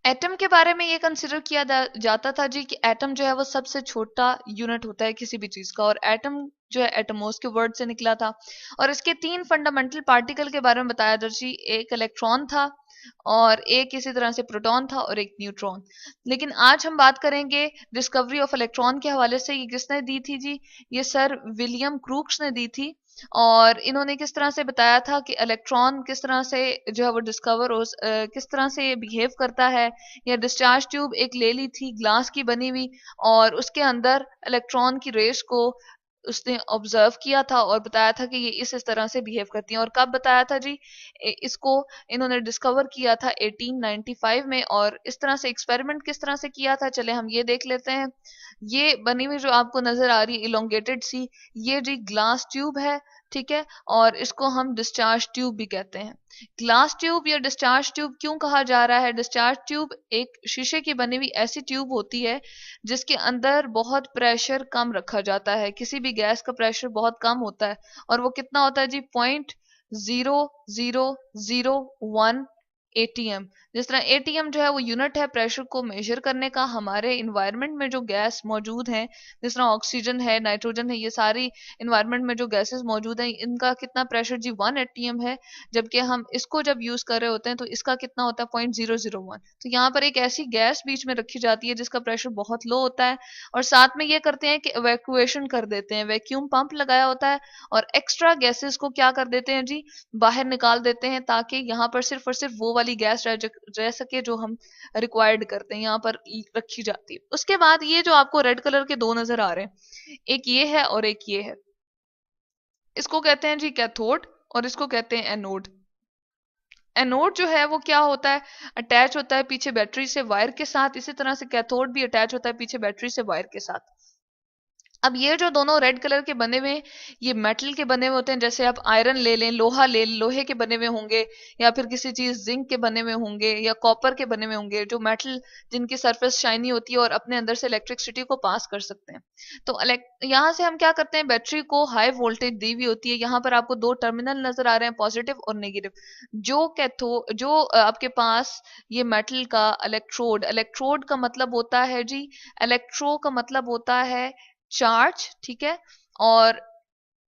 Atom के बारे में ये कंसिडर किया जाता था जी कि एटम जो है वो सबसे छोटा यूनिट होता है किसी भी चीज का, और एटम जो है एटमोस के वर्ड से निकला था। और इसके तीन फंडामेंटल पार्टिकल के बारे में बताया था जी, एक इलेक्ट्रॉन था, और एक इसी तरह से प्रोटॉन था, और एक न्यूट्रॉन। लेकिन आज हम बात करेंगे डिस्कवरी ऑफ इलेक्ट्रॉन के हवाले से। ये किसने दी थी जी? ये सर विलियम क्रूक्स ने दी थी। और इन्होंने किस तरह से बताया था कि इलेक्ट्रॉन किस तरह से जो है वो डिस्कवर हो, किस तरह से बिहेव करता है। या डिस्चार्ज ट्यूब एक ले ली थी ग्लास की बनी हुई, और उसके अंदर इलेक्ट्रॉन की रेस को उसने ऑब्जर्व किया था और बताया था कि ये इस तरह से बिहेव करती हैं। और कब बताया था जी? इसको इन्होंने डिस्कवर किया था 1895 में। और इस तरह से एक्सपेरिमेंट किस तरह से किया था, चले हम ये देख लेते हैं। ये बनी हुई जो आपको नजर आ रही है इलोंगेटेड सी, ये जी ग्लास ट्यूब है, ठीक है। और इसको हम डिस्चार्ज ट्यूब भी कहते हैं। ग्लास ट्यूब या डिस्चार्ज ट्यूब क्यों कहा जा रहा है? डिस्चार्ज ट्यूब एक शीशे की बनी हुई ऐसी ट्यूब होती है जिसके अंदर बहुत प्रेशर कम रखा जाता है। किसी भी गैस का प्रेशर बहुत कम होता है, और वो कितना होता है जी? 0.0001 एटीएम। जिस तरह एटीएम जो है वो यूनिट है प्रेशर को मेजर करने का। हमारे इन्वायरमेंट में जो गैस मौजूद है, जिस तरह ऑक्सीजन है, नाइट्रोजन है, ये सारी इन्वायरमेंट में जो गैसेस मौजूद हैं, इनका कितना प्रेशर जी? 1 एटीएम है। जबकि हम इसको जब यूज कर रहे होते हैं तो इसका कितना होता है? 0.001। तो यहाँ पर एक ऐसी गैस बीच में रखी जाती है जिसका प्रेशर बहुत लो होता है, और साथ में ये करते हैं कि इवैक्यूएशन कर देते हैं, वैक्यूम पंप लगाया होता है, और एक्स्ट्रा गैसेस को क्या कर देते हैं जी? बाहर निकाल देते हैं, ताकि यहाँ पर सिर्फ और सिर्फ वो वाली गैस रह सके जो हम रिक्वायर्ड करते हैं, यहाँ पर रखी जाती है। उसके बाद ये जो आपको रेड कलर के दो नजर आ रहे हैं, एक ये है और एक ये है, इसको कहते हैं जी कैथोड, और इसको कहते हैं एनोड। एनोड जो है वो क्या होता है? अटैच होता है पीछे बैटरी से वायर के साथ। इसी तरह से कैथोड भी अटैच होता है पीछे बैटरी से वायर के साथ। अब ये जो दोनों रेड कलर के बने हुए हैं, ये मेटल के बने हुए होते हैं। जैसे आप आयरन ले लें, लोहा ले लें, लोहे के बने हुए होंगे, या फिर किसी चीज जिंक के बने हुए होंगे, या कॉपर के बने हुए होंगे, जो मेटल जिनकी सरफेस शाइनी होती है और अपने अंदर से इलेक्ट्रिसिटी को पास कर सकते हैं। तो यहाँ से हम क्या करते हैं, बैटरी को हाई वोल्टेज दी हुई होती है। यहाँ पर आपको दो टर्मिनल नजर आ रहे हैं, पॉजिटिव और नेगेटिव। जो आपके पास ये मेटल का इलेक्ट्रोड, इलेक्ट्रोड का मतलब होता है जी, इलेक्ट्रो का मतलब होता है चार्ज, ठीक है। और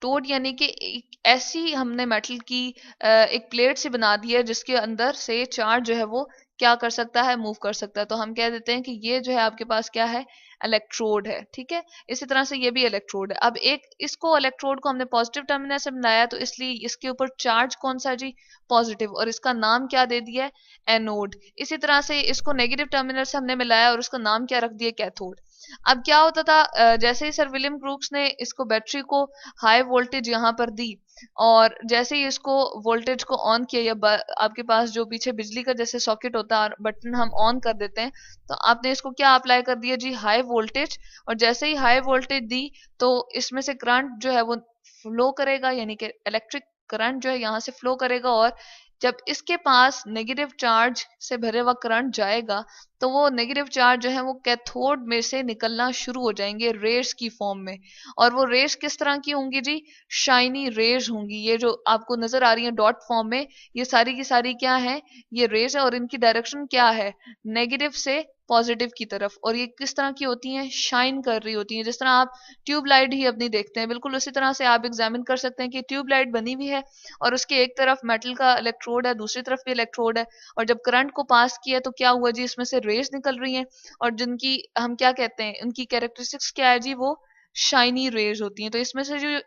टोड यानी कि एक ऐसी हमने मेटल की एक प्लेट से बना दी है जिसके अंदर से चार्ज जो है वो क्या कर सकता है? मूव कर सकता है। तो हम कह देते हैं कि ये जो है आपके पास क्या है? इलेक्ट्रोड है, ठीक है। इसी तरह से ये भी इलेक्ट्रोड है। अब एक इसको इलेक्ट्रोड को हमने पॉजिटिव टर्मिनल से बनाया, तो इसलिए इसके ऊपर चार्ज कौन सा जी? पॉजिटिव, और इसका नाम क्या दे दिया है? एनोड। इसी तरह से इसको नेगेटिव टर्मिनल से हमने मिलाया और उसका नाम क्या रख दिया? कैथोड। अब क्या होता था, जैसे ही सर विलियम क्रूक्स ने इसको बैटरी को हाई वोल्टेज यहाँ पर दी, और जैसे ही इसको वोल्टेज को ऑन किया, या आपके पास जो पीछे बिजली का जैसे सॉकेट होता है, बटन हम ऑन कर देते हैं, तो आपने इसको क्या अप्लाई कर दिया जी? High voltage. और जैसे ही हाई वोल्टेज दी, तो इसमें से करंट जो है वो फ्लो करेगा, यानी कि इलेक्ट्रिक करंट जो है यहाँ से फ्लो करेगा। और जब इसके पास नेगेटिव चार्ज से भरे हुआ करंट जाएगा, तो वो नेगेटिव चार्ज जो है वो कैथोड में से निकलना शुरू हो जाएंगे रेस की फॉर्म में। और वो रेस किस तरह की होंगी जी? शाइनी रेज होंगी। ये जो आपको नजर आ रही है डॉट फॉर्म में, ये सारी की सारी क्या है? ये रेज है, और इनकी डायरेक्शन क्या है? नेगेटिव से पॉजिटिव की तरफ। और ये किस तरह की होती हैं? शाइन कर रही होती हैं। जिस तरह आप ट्यूबलाइट ही अपनी देखते हैं, बिल्कुल उसी तरह से आप एग्जामिन कर सकते हैं कि ट्यूबलाइट बनी हुई है, और उसके एक तरफ मेटल का इलेक्ट्रोड है, दूसरी तरफ भी इलेक्ट्रोड है। और जब करंट को पास किया तो क्या हुआ जी? इसमें से रेज निकल रही हैं, और जिनकी हम क्या कहते हैं, उनकी कैरेक्टरिस्टिक्स क्या है जी? वो शाइनी रेज होती हैं। तो इसमें से जो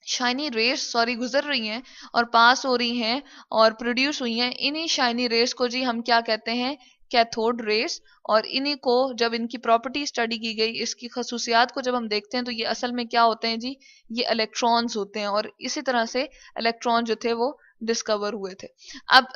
शाइनी रेस सॉरी गुजर रही हैं और पास हो रही हैं और प्रोड्यूस हुई हैं, इन्हीं शाइनी रेस को जी हम क्या कहते हैं? Cathode rays. और इन्हीं को जब इनकी प्रॉपर्टी स्टडी की गई, इसकी खसूसियात को जब हम देखते हैं, तो ये असल में क्या होते हैं जी? ये इलेक्ट्रॉन्स होते हैं। और इसी तरह से इलेक्ट्रॉन जो थे वो डिस्कवर हुए थे। अब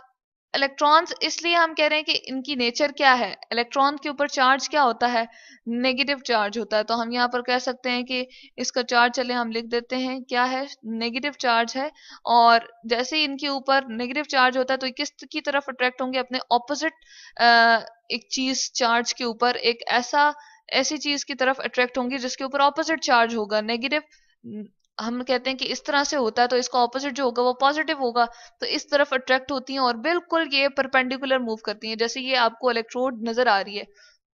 इलेक्ट्रॉन्स इसलिए हम कह रहे हैं कि इनकी नेचर क्या है? इलेक्ट्रॉन के ऊपर चार्ज क्या होता है? नेगेटिव चार्ज होता है। तो हम यहाँ पर कह सकते हैं कि इसका चार्ज, चले हम लिख देते हैं, क्या है? नेगेटिव चार्ज है। और जैसे ही इनके ऊपर नेगेटिव चार्ज होता है, तो ये किस की तरफ अट्रैक्ट होंगे? अपने ऑपोजिट एक चीज चार्ज के ऊपर, एक ऐसी चीज की तरफ अट्रैक्ट होंगे जिसके ऊपर ऑपोजिट चार्ज होगा, नेगेटिव हम कहते हैं कि इस तरह से होता है तो इसका ऑपोजिट जो होगा वो पॉजिटिव होगा, तो इस तरफ अट्रैक्ट होती हैं और बिल्कुल ये परपेंडिकुलर मूव करती हैं। जैसे ये आपको इलेक्ट्रोड नजर आ रही है,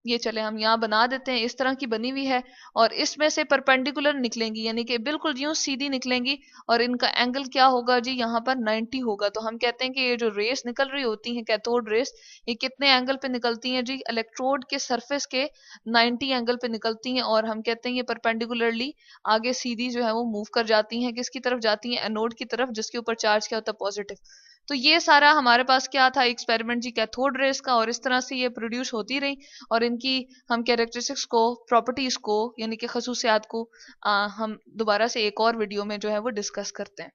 ये चले हम यहाँ बना देते हैं, इस तरह की बनी हुई है, और इसमें से परपेंडिकुलर निकलेंगी, यानी कि बिल्कुल यूं सीधी निकलेंगी, और इनका एंगल क्या होगा जी, यहाँ पर 90 होगा। तो हम कहते हैं कि ये जो रेस निकल रही होती हैं कैथोड रेस, ये कितने एंगल पे निकलती हैं जी, इलेक्ट्रोड के सरफेस के 90 एंगल पे निकलती हैं, और हम कहते हैं ये परपेंडिकुलरली आगे सीधी जो है वो मूव कर जाती हैं, किसकी तरफ जाती हैं, एनोड की तरफ, जिसके ऊपर चार्ज क्या होता है, पॉजिटिव। तो ये सारा हमारे पास क्या था, एक्सपेरिमेंट जी कैथोड रेस का, और इस तरह से ये प्रोड्यूस होती रही, और इनकी हम कैरेक्टरिस्टिक्स को, प्रॉपर्टीज को, यानी कि खसूसियात को हम दोबारा से एक और वीडियो में जो है वो डिस्कस करते हैं।